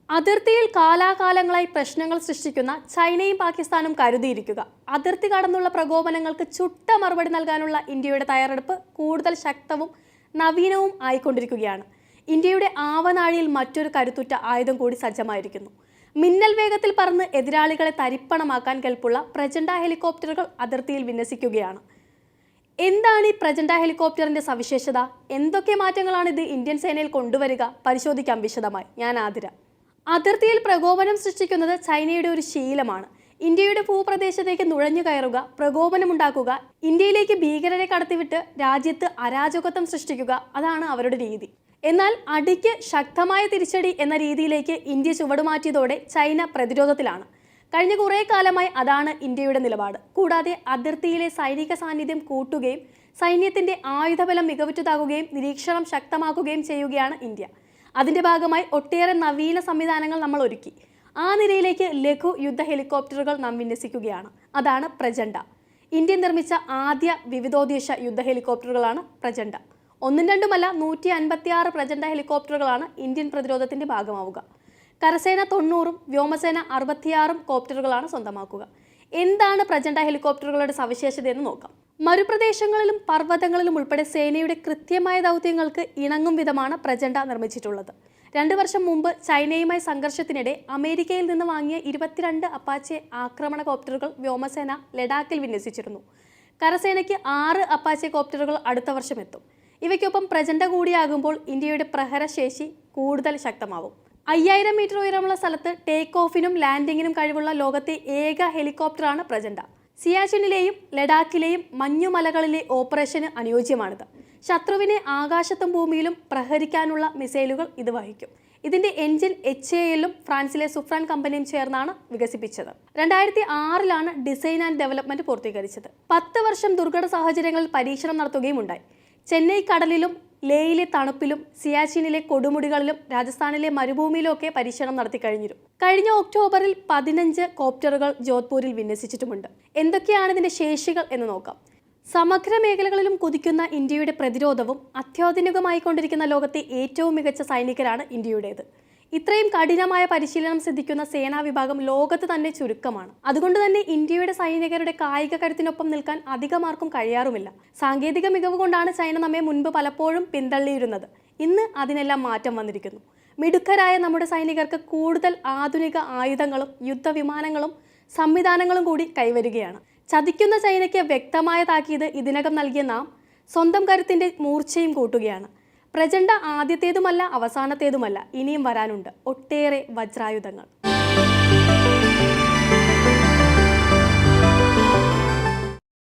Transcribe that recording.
അതിർത്തിയിൽ കാലാകാലങ്ങളായി പ്രശ്നങ്ങൾ സൃഷ്ടിക്കുന്ന ചൈനയും പാകിസ്ഥാനും കരുതിയിരിക്കുക. അതിർത്തി കടന്നുള്ള പ്രകോപനങ്ങൾക്ക് ചുട്ട മറുപടി നൽകാനുള്ള ഇന്ത്യയുടെ തയ്യാറെടുപ്പ് കൂടുതൽ ശക്തവും നവീനവും ആയിക്കൊണ്ടിരിക്കുകയാണ്. ഇന്ത്യയുടെ ആവനാഴിയിൽ മറ്റൊരു കരുത്തുറ്റ ആയുധം കൂടി സജ്ജമായിരിക്കുന്നു. മിന്നൽ വേഗത്തിൽ പറന്ന് എതിരാളികളെ തരിപ്പണമാക്കാൻ കെൽപ്പുള്ള പ്രചണ്ഡ ഹെലികോപ്റ്ററുകൾ അതിർത്തിയിൽ വിന്യസിക്കുകയാണ്. എന്താണ് ഈ പ്രചണ്ഡ ഹെലികോപ്റ്ററിന്റെ സവിശേഷത? എന്തൊക്കെ മാറ്റങ്ങളാണ് ഇത് ഇന്ത്യൻ സേനയിൽ കൊണ്ടുവരിക? പരിശോധിക്കാം വിശദമായി. ഞാൻ ആതിര. അതിർത്തിയിൽ പ്രകോപനം സൃഷ്ടിക്കുന്നത് ചൈനയുടെ ഒരു ശീലമാണ്. ഇന്ത്യയുടെ ഭൂപ്രദേശത്തേക്ക് നുഴഞ്ഞു കയറുക, പ്രകോപനമുണ്ടാക്കുക, ഇന്ത്യയിലേക്ക് ഭീകരരെ കടത്തിവിട്ട് രാജ്യത്ത് അരാജകത്വം സൃഷ്ടിക്കുക, അതാണ് അവരുടെ രീതി. എന്നാൽ അടിക്ക് ശക്തമായ തിരിച്ചടി എന്ന രീതിയിലേക്ക് ഇന്ത്യ ചുവടുമാറ്റിയതോടെ ചൈന പ്രതിരോധത്തിലാണ്. കഴിഞ്ഞ കുറേ കാലമായി അതാണ് ഇന്ത്യയുടെ നിലപാട്. കൂടാതെ അതിർത്തിയിലെ സൈനിക സാന്നിധ്യം കൂട്ടുകയും സൈന്യത്തിന്റെ ആയുധബലം മികവുറ്റതാകുകയും നിരീക്ഷണം ശക്തമാക്കുകയും ചെയ്യുകയാണ് ഇന്ത്യ. അതിന്റെ ഭാഗമായി ഒട്ടേറെ നവീന സംവിധാനങ്ങൾ നമ്മൾ ഒരുക്കി. ആ നിരയിലേക്ക് ലഘു യുദ്ധ ഹെലികോപ്റ്ററുകൾ നാം വിന്യസിക്കുകയാണ്. അതാണ് പ്രചണ്ഡ. ഇന്ത്യ നിർമ്മിച്ച ആദ്യ വിവിധോദ്ദേശ യുദ്ധ ഹെലികോപ്റ്ററുകളാണ് പ്രചണ്ഡ. ഒന്നും രണ്ടുമല്ല, 156 പ്രചണ്ഡ ഹെലികോപ്റ്ററുകളാണ് ഇന്ത്യൻ പ്രതിരോധത്തിന്റെ ഭാഗമാവുക. കരസേന 90ഉം വ്യോമസേന 66ഉം കോപ്റ്ററുകളാണ് സ്വന്തമാക്കുക. എന്താണ് പ്രചണ്ഡ ഹെലികോപ്റ്ററുകളുടെ സവിശേഷതയെന്ന് നോക്കാം. മരുപ്രദേശങ്ങളിലും പർവ്വതങ്ങളിലും ഉൾപ്പെടെ സേനയുടെ കൃത്യമായ ദൗത്യങ്ങൾക്ക് ഇണങ്ങും വിധമാണ് പ്രചണ്ഡ നിർമ്മിച്ചിട്ടുള്ളത്. 2 വർഷം മുമ്പ് ചൈനയുമായി സംഘർഷത്തിനിടെ അമേരിക്കയിൽ നിന്ന് വാങ്ങിയ 22 അപ്പാച്ചെ ആക്രമണ കോപ്റ്ററുകൾ വ്യോമസേന ലഡാക്കിൽ വിന്യസിച്ചിരുന്നു. കരസേനയ്ക്ക് 6 അപ്പാച്ചെ കോപ്റ്ററുകൾ അടുത്ത വർഷം എത്തും. ഇവയ്ക്കൊപ്പം പ്രചണ്ഡ കൂടിയാകുമ്പോൾ ഇന്ത്യയുടെ പ്രഹരശേഷി കൂടുതൽ ശക്തമാവും. 5000 മീറ്റർ ഉയരമുള്ള സ്ഥലത്ത് ടേക്ക് ഓഫിനും ലാൻഡിങ്ങിനും കഴിവുള്ള ലോകത്തെ ഏക ഹെലികോപ്റ്ററാണ് പ്രചണ്ഡ. സിയാച്ചിനിലെയും ലഡാക്കിലെയും മഞ്ഞുമലകളിലെ ഓപ്പറേഷന് അനുയോജ്യമാണിത്. ശത്രുവിനെ ആകാശത്തും ഭൂമിയിലും പ്രഹരിക്കാനുള്ള മിസൈലുകൾ ഇത് വഹിക്കും. ഇതിന്റെ എഞ്ചിൻ HALഉം ഫ്രാൻസിലെ സുഫ്രാൻ കമ്പനിയും ചേർന്നാണ് വികസിപ്പിച്ചത്. 2006ലാണ് ഡിസൈൻ ആൻഡ് ഡെവലപ്മെന്റ് പൂർത്തീകരിച്ചത്. 10 വർഷം ദുർഘട സാഹചര്യങ്ങളിൽ പരീക്ഷണം നടത്തുകയും ഉണ്ടായി. ചെന്നൈ കടലിലും ലേയിലെ തണുപ്പിലും സിയാച്ചിനിലെ കൊടുമുടികളിലും രാജസ്ഥാനിലെ മരുഭൂമിയിലും ഒക്കെ പരീക്ഷണം നടത്തി കഴിഞ്ഞിരുന്നു. കഴിഞ്ഞ ഒക്ടോബറിൽ 15 കോപ്റ്ററുകൾ ജോധ്പൂരിൽ വിന്യസിച്ചിട്ടുമുണ്ട്. എന്തൊക്കെയാണ് ഇതിന്റെ ശേഷികൾ എന്ന് നോക്കാം. സമഗ്ര മേഖലകളിലും കുതിക്കുന്ന ഇന്ത്യയുടെ പ്രതിരോധവും അത്യാധുനികമായി കൊണ്ടിരിക്കുന്ന ലോകത്തെ ഏറ്റവും മികച്ച സൈനികരാണ് ഇന്ത്യയുടേത്. ഇത്രയും കഠിനമായ പരിശീലനം സിദ്ധിക്കുന്ന സേനാ വിഭാഗം ലോകത്ത് തന്നെ ചുരുക്കമാണ്. അതുകൊണ്ട് തന്നെ ഇന്ത്യയുടെ സൈനികരുടെ കായിക കരുത്തിനൊപ്പം നിൽക്കാൻ അധികമാർക്കും കഴിയാറുമില്ല. സാങ്കേതിക മികവ് കൊണ്ടാണ് ചൈന നമ്മെ മുൻപ് പലപ്പോഴും പിന്തള്ളിയിരുന്നത്. ഇന്ന് അതിനെല്ലാം മാറ്റം വന്നിരിക്കുന്നു. മിടുക്കരായ നമ്മുടെ സൈനികർക്ക് കൂടുതൽ ആധുനിക ആയുധങ്ങളും യുദ്ധവിമാനങ്ങളും സംവിധാനങ്ങളും കൂടി കൈവരികയാണ്. ചതിക്കുന്ന ചൈനയ്ക്ക് വ്യക്തമായ താക്കീത് ഇതിനകം നൽകിയ നാം സ്വന്തം കരുത്തിന്റെ മൂർച്ചയും കൂട്ടുകയാണ്. പ്രചണ്ഡ ആദ്യത്തേതുമല്ല, അവസാനത്തേതുമല്ല. ഇനിയും വരാനുണ്ട് ഒട്ടേറെ വജ്രായുധങ്ങൾ.